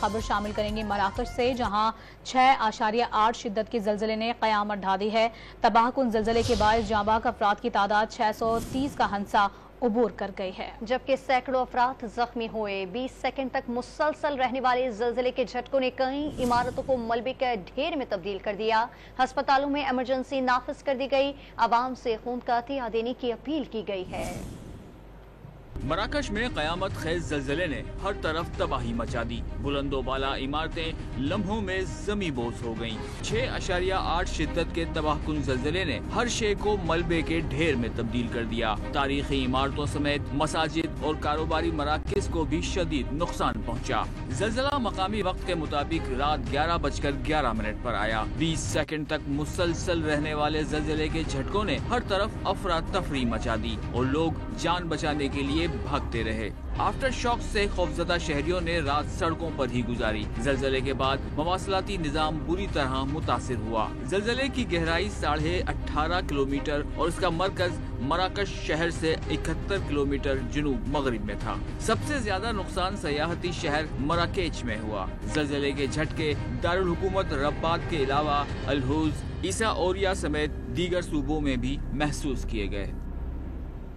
خبر شامل کریں گے مراکش سے، جہاں 6.8 شدت کے زلزلے نے قیامت ڈھا دی ہے۔ تباہ کن زلزلے کے باعث جاں بحق افراد کی تعداد 630 کا ہنسا عبور کر گئی ہے، جبکہ سینکڑوں افراد زخمی ہوئے۔ 20 سیکنڈ تک مسلسل رہنے والے زلزلے کے جھٹکوں نے کئی عمارتوں کو ملبے کے ڈھیر میں تبدیل کر دیا۔ ہسپتالوں میں ایمرجنسی نافذ کر دی گئی، عوام سے خون کا عطیہ دینے کی اپیل کی گئی ہے۔ مراکش میں قیامت خیز زلزلے نے ہر طرف تباہی مچا دی۔ بلند و بالا عمارتیں لمحوں میں زمیں بوس ہو گئیں۔ 6.8 شدت کے تباہ کن زلزلے نے ہر شے کو ملبے کے ڈھیر میں تبدیل کر دیا۔ تاریخی عمارتوں سمیت مساجد اور کاروباری مراکز کو بھی شدید نقصان پہنچا۔ زلزلہ مقامی وقت کے مطابق رات 11:11 پر آیا۔ 20 سیکنڈ تک مسلسل رہنے والے زلزلے کے جھٹکوں نے ہر طرف افراتفری مچا دی اور لوگ جان بچانے کے لیے بھاگتے رہے۔ آفٹر شاک سے خوفزدہ شہریوں نے رات سڑکوں پر ہی گزاری۔ زلزلے کے بعد مواصلاتی نظام بری طرح متاثر ہوا۔ زلزلے کی گہرائی 18.5 کلومیٹر اور اس کا مرکز مراکش شہر سے 71 کلومیٹر جنوب مغرب میں تھا۔ سب سے زیادہ نقصان سیاحتی شہر مراکیچ میں ہوا۔ زلزلے کے جھٹکے دارالحکومت رباط کے علاوہ الحوض، عیسیٰ اوریا سمیت دیگر صوبوں میں بھی محسوس کیے گئے۔